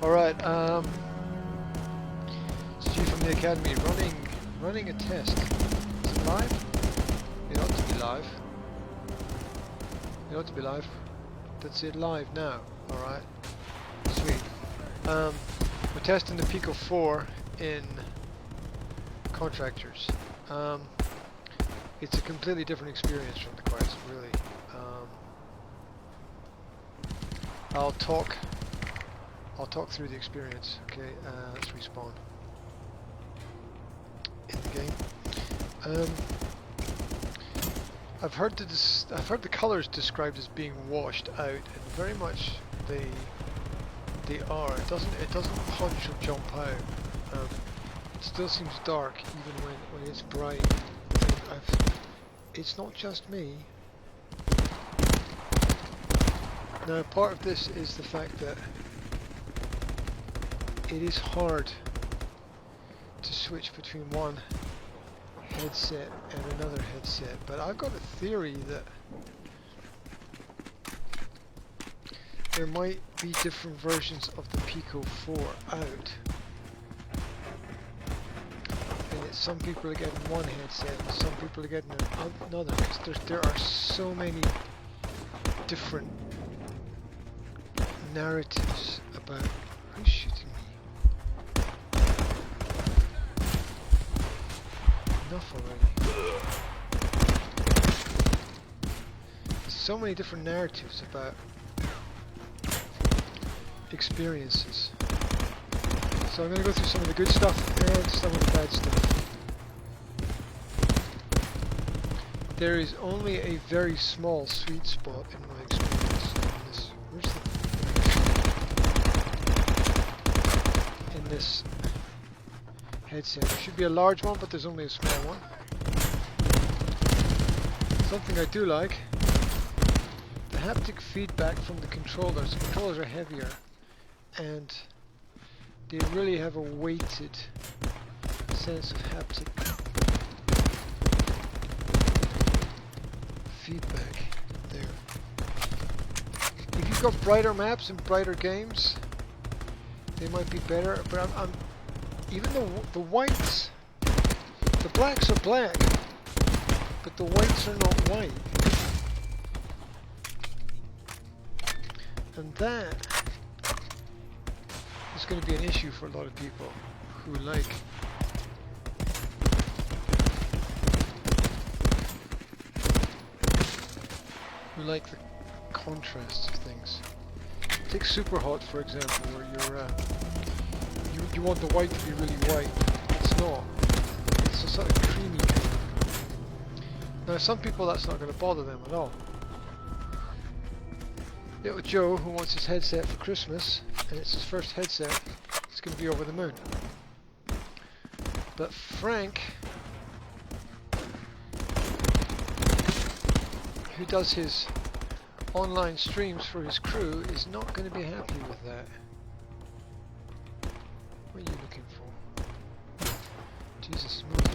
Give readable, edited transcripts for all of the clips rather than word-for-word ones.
Alright, Stu from the Academy running a test. Is it live? It ought to be live. It ought to be live. That's it, live now. Alright. Sweet. We're testing the Pico 4 in Contractors. It's a completely different experience from the Quest, really. I'll talk through the experience. Okay, let's respawn in the game. I've heard the colors described as being washed out, and very much they are. It doesn't punch or jump out. It still seems dark even when it's bright. It's not just me. Now, part of this is the fact that it is hard to switch between one headset and another headset, but I've got a theory that there might be different versions of the Pico 4 out, and that some people are getting one headset and some people are getting another, because there are so many different narratives about who's shooting me. Enough already. There's so many different narratives about experiences. So I'm going to go through some of the good stuff and some of the bad stuff. There is only a very small sweet spot in my experience in this headset. There should be a large one, but there's only a small one. Something I do like, the haptic feedback from the controllers. The controllers are heavier, and they really have a weighted sense of haptic feedback there. If you've got brighter maps and brighter games, they might be better, but I'm even the whites, the blacks are black, but the whites are not white. And that is going to be an issue for a lot of people who like the contrast of things. Take Superhot for example, where you want the white to be really white. It's not. It's a sort of creamy colour. Now some people that's not going to bother them at all. Little Joe, who wants his headset for Christmas, and it's his first headset, is going to be over the moon. But Frank, who does his online streams for his crew, is not going to be happy with that. What are you looking for? Jesus, move on.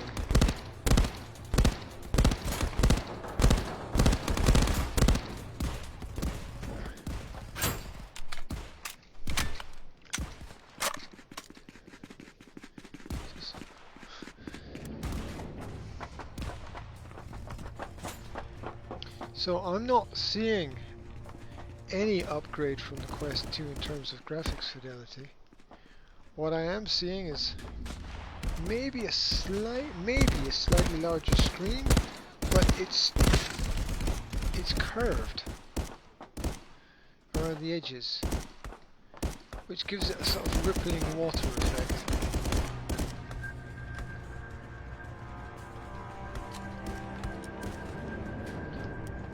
So I'm not seeing any upgrade from the Quest 2 in terms of graphics fidelity. What I am seeing is maybe a slightly larger screen, but it's curved around the edges, which gives it a sort of rippling water effect.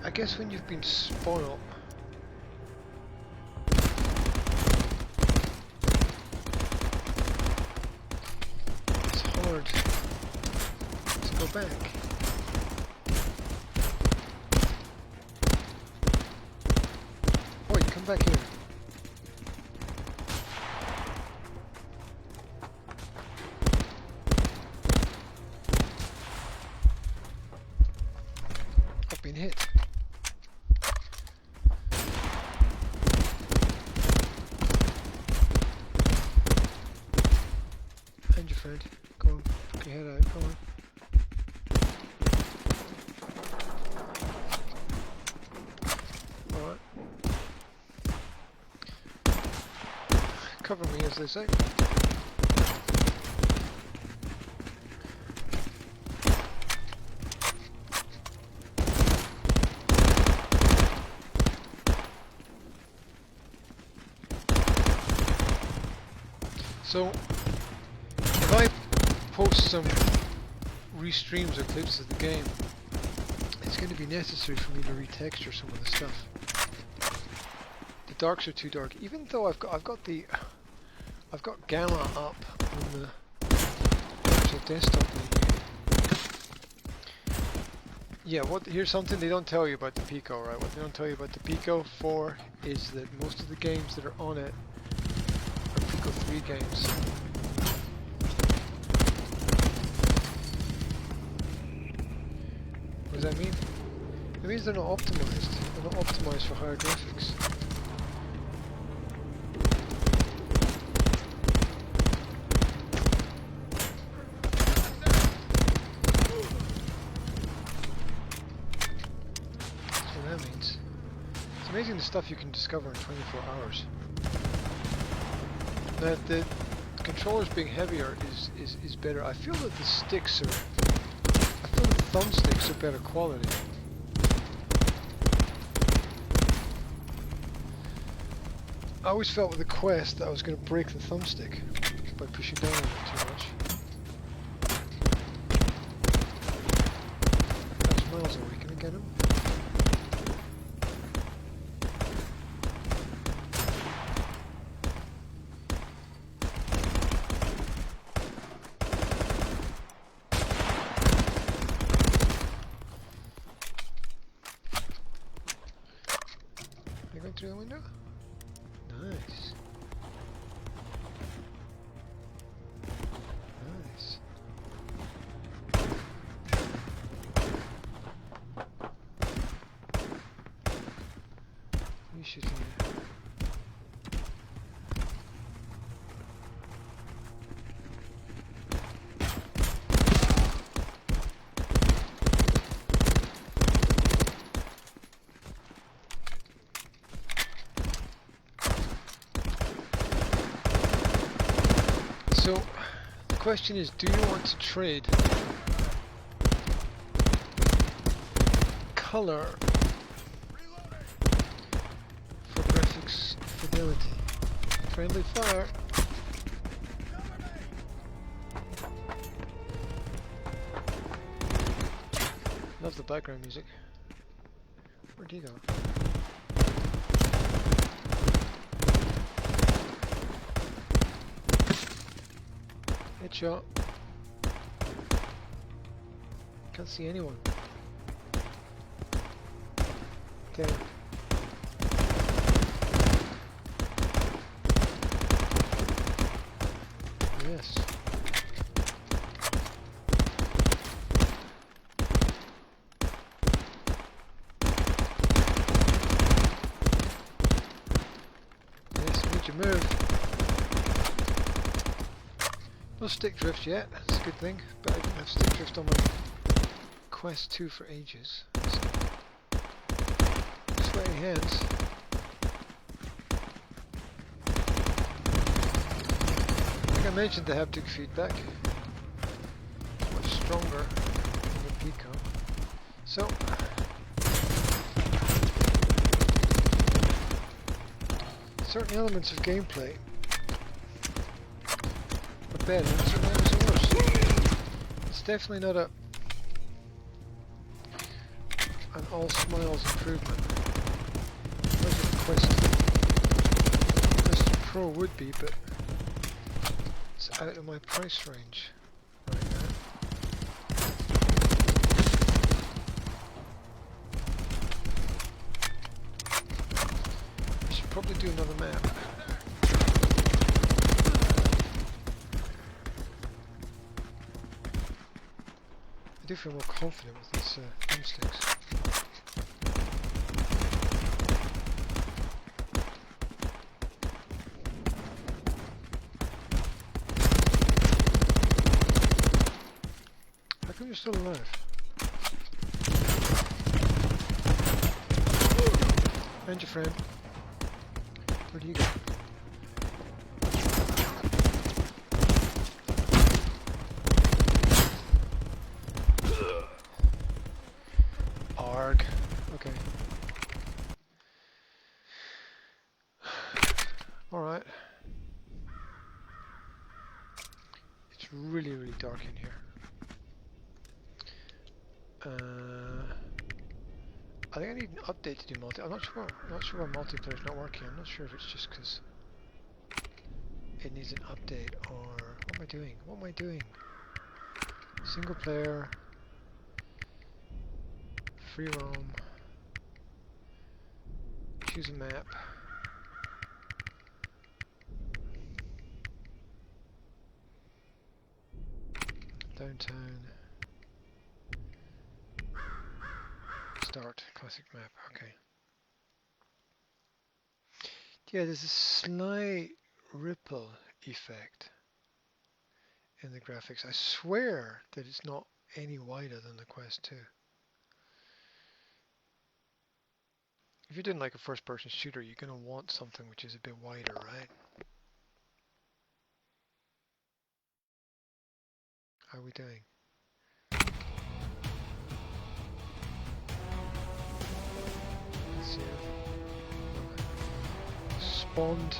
I guess when you've been spoiled, it's hard to go back. Oi, come back here. hit. Find your friend. Go on. Put your head out. Come on. Alright. Cover me, as they say. So, if I post some restreams or clips of the game, it's going to be necessary for me to retexture some of the stuff. The darks are too dark, even though I've got gamma up on the actual desktop menu. Yeah, here's something they don't tell you about the Pico, right? What they don't tell you about the Pico 4 is that most of the games that are on it are Pico 3 games. What does that mean? It means they're not optimized. They're not optimized for higher graphics. That's what that means. It's amazing the stuff you can discover in 24 hours. Now, the controllers being heavier is better. I feel that the sticks are... I feel that the thumbsticks are better quality. I always felt with the Quest that I was going to break the thumbstick by pushing down on it too much. That's miles away. Can I get him? Are you going through the window? Nice. Nice. You should hear. So, the question is, do you want to trade color for graphics fidelity? Friendly fire. Love the background music. Where'd he go? Headshot. Can't see anyone. Okay. Yes. Yes, made your move. No stick drift yet, that's a good thing, but I didn't have stick drift on my Quest 2 for ages. So, sweaty hands. I think I mentioned the haptic feedback. Much stronger than the Pico. So, certain elements of gameplay are better and certain elements are worse. It's definitely not an all smiles improvement. As the Quest Pro would be, but it's out of my price range right now. I should probably do another map. I do feel more confident with these thumbsticks. come you're still alive? And your friend. Where do you go? Arg. Okay. Alright. It's really, really dark in here. I think I need an update to do multi. I'm not sure. I'm not sure why multiplayer's not working. I'm not sure if it's just because it needs an update or what am I doing? What am I doing? Single player, free roam, choose a map. Downtown. Start classic map. Okay. Yeah, there's a slight ripple effect in the graphics. I swear that it's not any wider than the Quest 2. If you're doing like a first-person shooter, you're going to want something which is a bit wider, right? How are we doing? Let's see. Spawned.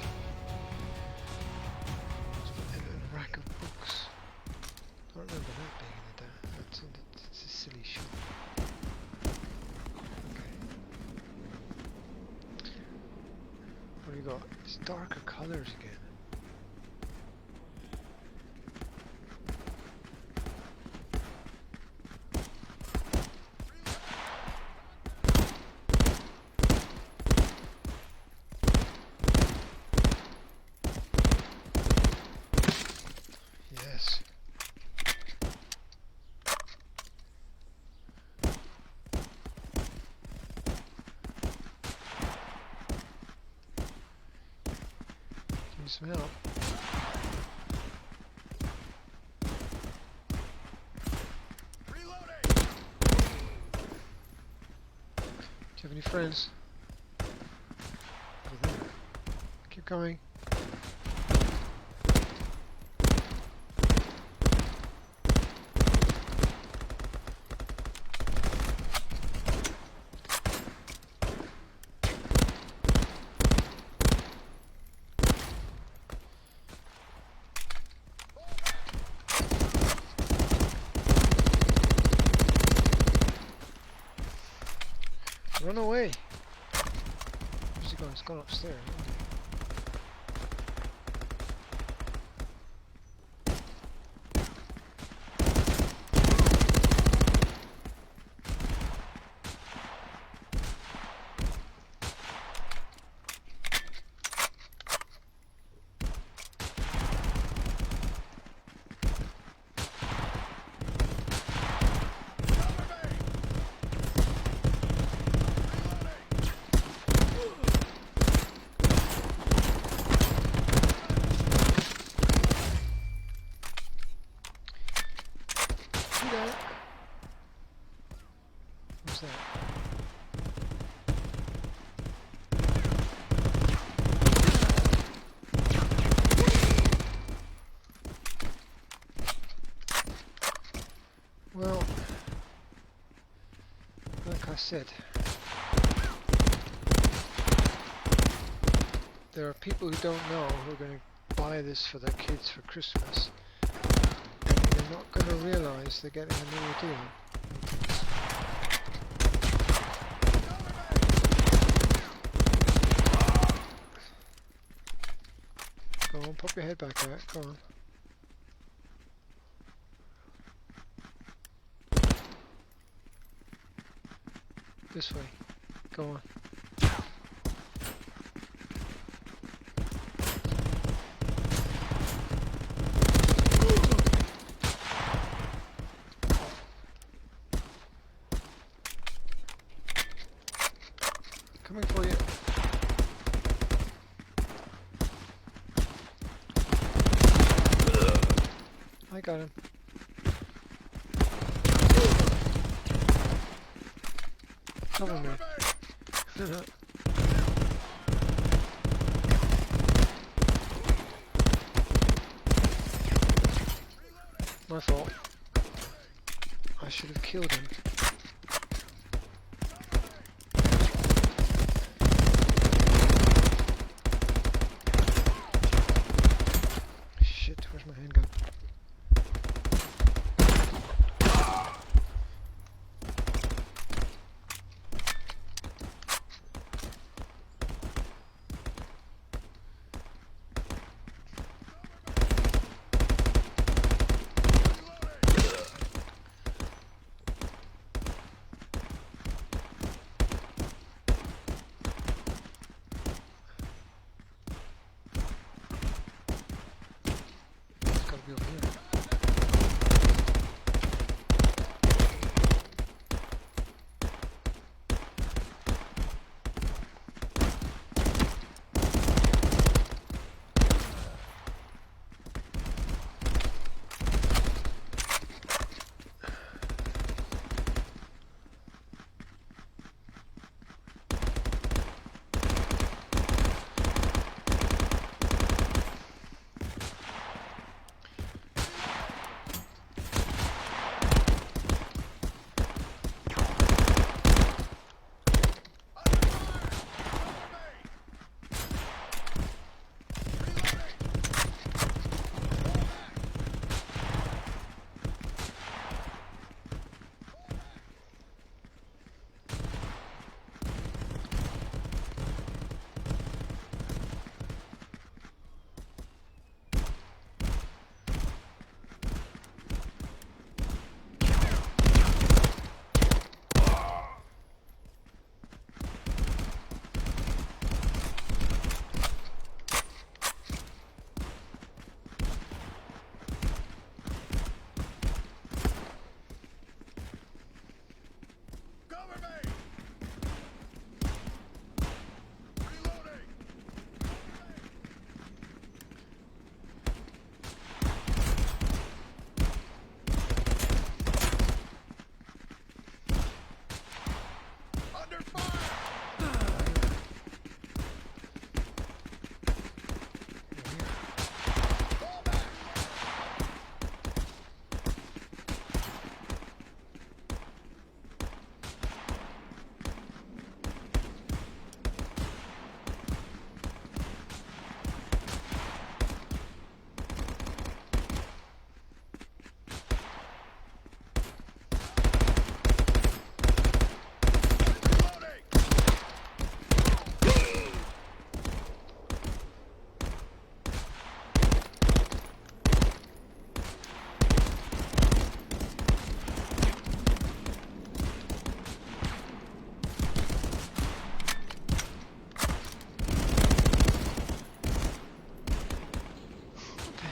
In a rack of books. I don't remember that being in the it's a silly shot. Okay. What do you got? It's darker colours again. Yes. Can you smell? Reloading. Do you have any friends? Over there. Keep going. Run away! Where's he gone? He's gone upstairs, hasn't he? What's that? Well, like I said, there are people who don't know who are going to buy this for their kids for Christmas, and they're not going to realise they're getting a new deal. Go on, pop your head back out, go on. This way, go on. Coming for you. I got him. Cover me. My fault. I should have killed him. Shit, where's my handgun? It's gotta be over here.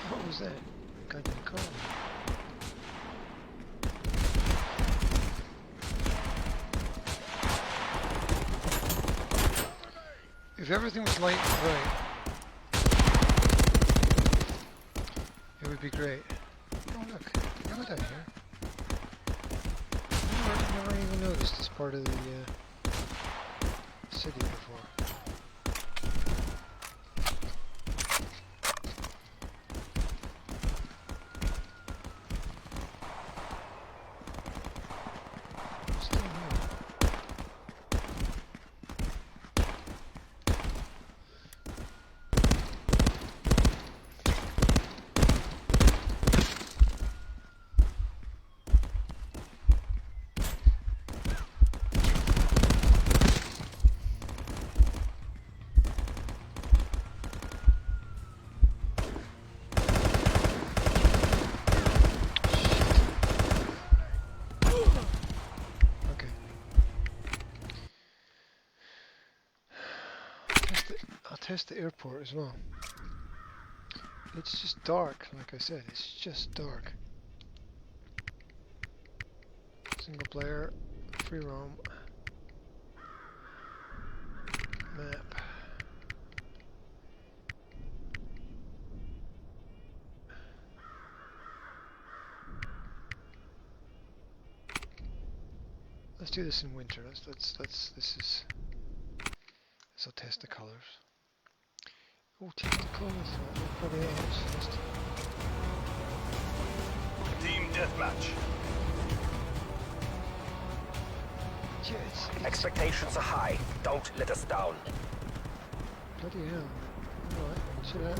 What was that? Got in the car. If everything was light and bright, it would be great. Oh look, look at that here. Never even noticed this part of the city before. Still here. I'll test the airport as well. It's just dark, like I said, it's just dark. Single player, free roam, map. Let's do this in winter. This will test the colours. Oh, test the colours. We'll probably edge first. Team deathmatch. Yeah, it's Expectations are high. Don't let us down. bloody hell. Alright, chill out.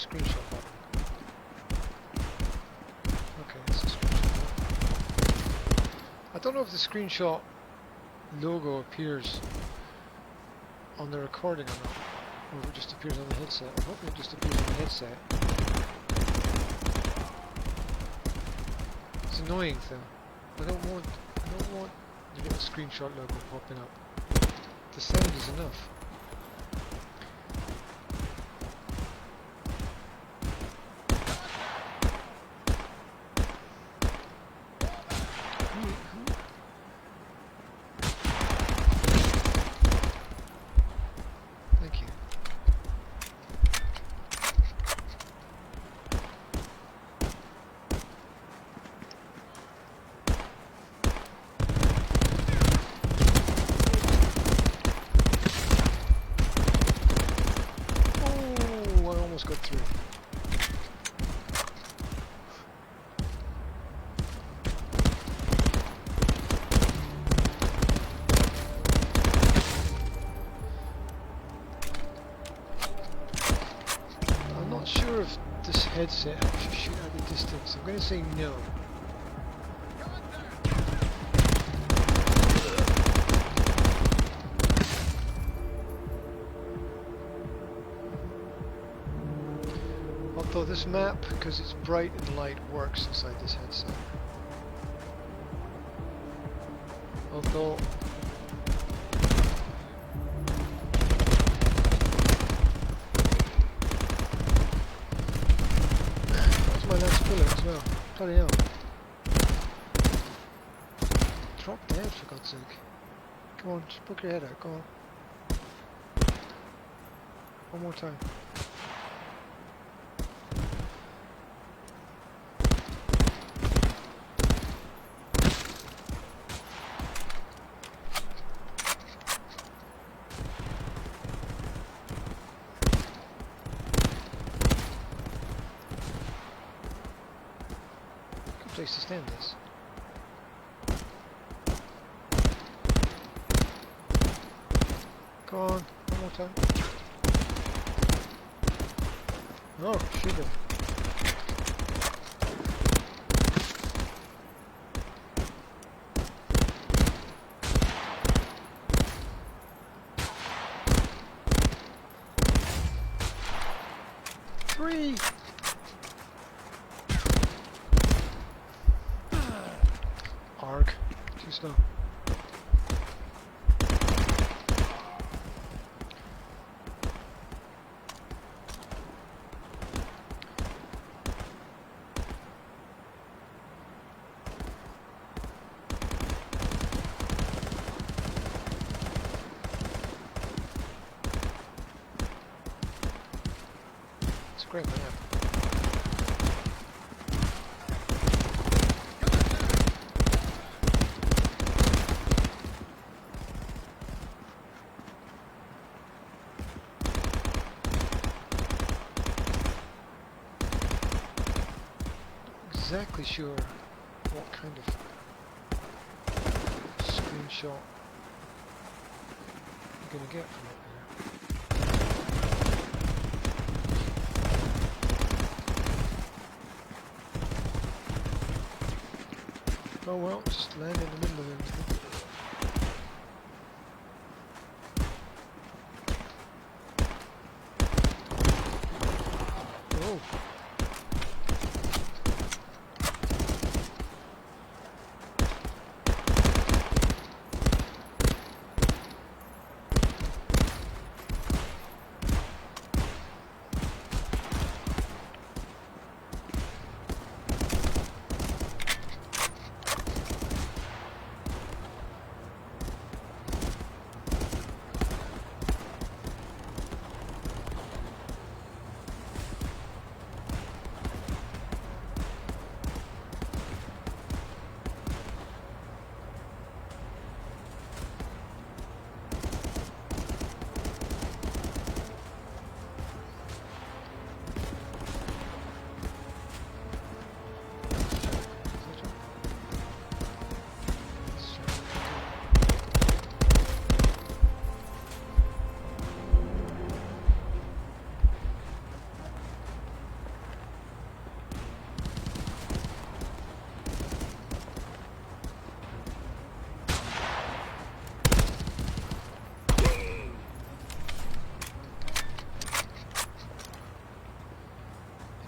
Screenshot button. Okay, it's a screenshot button. I don't know if the screenshot logo appears on the recording or not, or if it just appears on the headset. I'm hoping it just appears on the headset. It's annoying though. I don't want the little screenshot logo popping up. The sound is enough. Thank you. Oh, I almost got through. I'm not sure if this headset actually shoot at the distance. I'm going to say no. Although this map, because it's bright and light, works inside this headset. Although that's my last bullet as well. Bloody hell. Drop dead for God's sake. Come on, just poke your head out, go on. One more time. Good place to stand this. Go on, one more time. Oh, sugar. Three. Arg. Too slow. It's a great map. exactly sure what kind of screenshot you're going to get from it there. Oh well, just land in the middle of everything. Oh.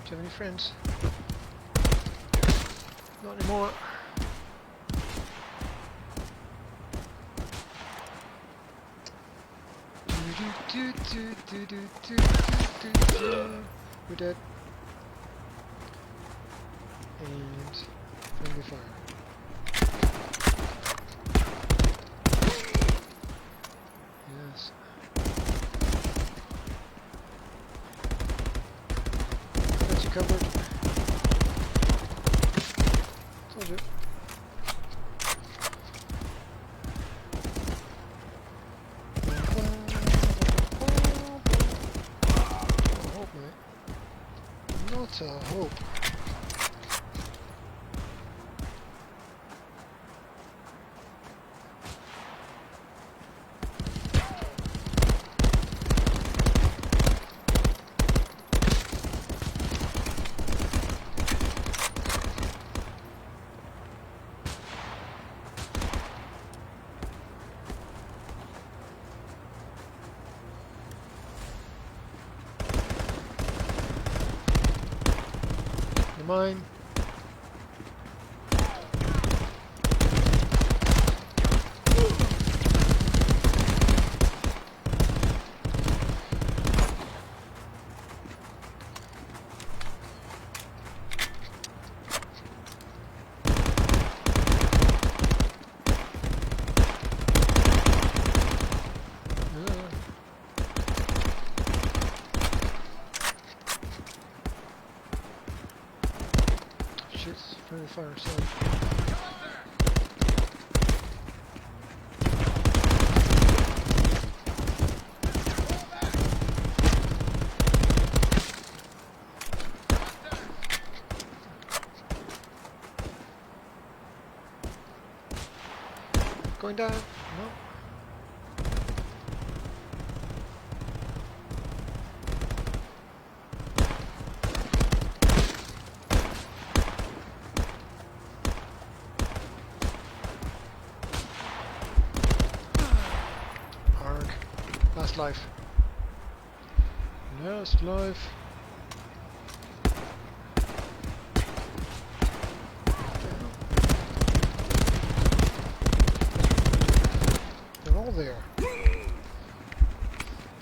Do you have any friends? Not anymore. We're dead. And friendly fire. Yes. Got you covered. Told you. Hope, mate. Not a hope. Mine. Shit, friendly fire, sorry. Going down? No. Arg. Last life. Last life. They're all there.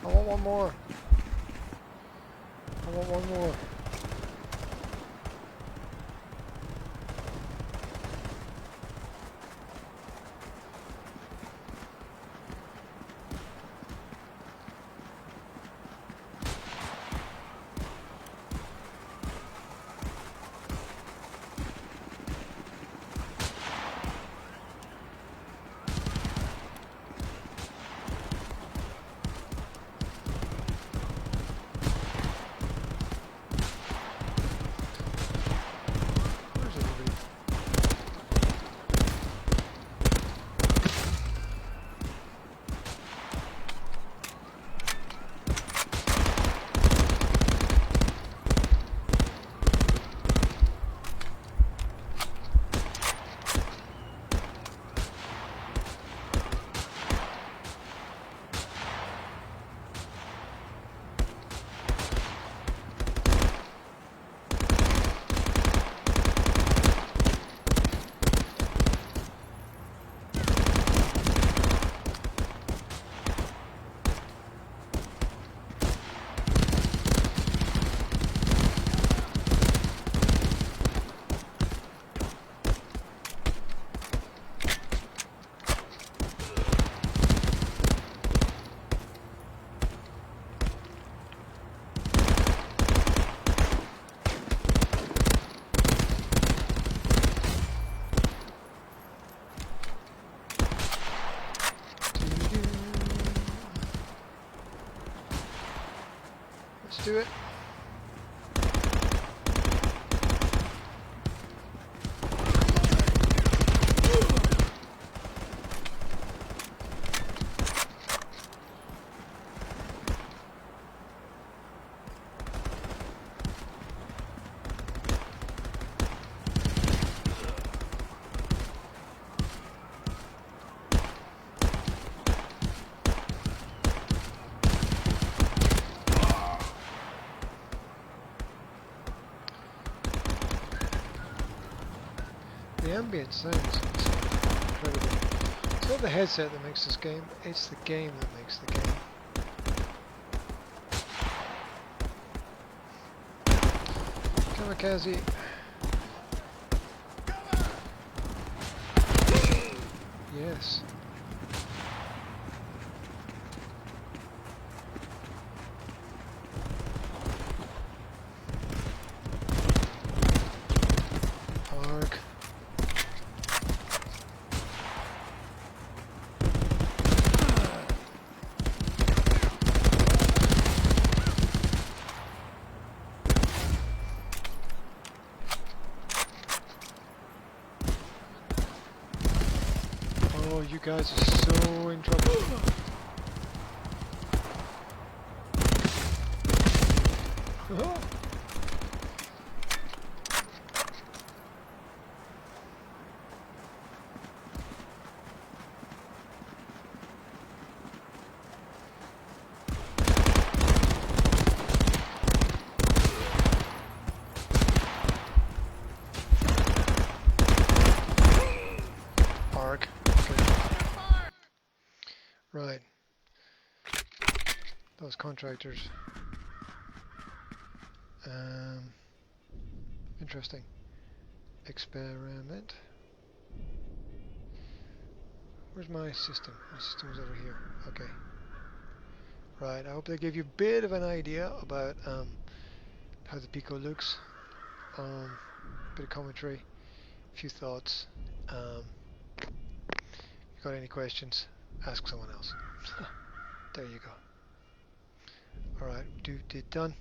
I want one more. I want one more. Let's do it. The ambient sounds incredible. It's not the headset that makes this game, it's the game that makes the game. Kamikaze. Yes. Arg. Oh, you guys are so in trouble. Oh. Arg. Okay. Right. Those contractors. Interesting. Experiment. Where's my system? My system is over here. Okay. Right. I hope they gave you a bit of an idea about how the Pico looks. Bit of commentary. A few thoughts. If you got any questions, ask someone else. There you go. Alright, done.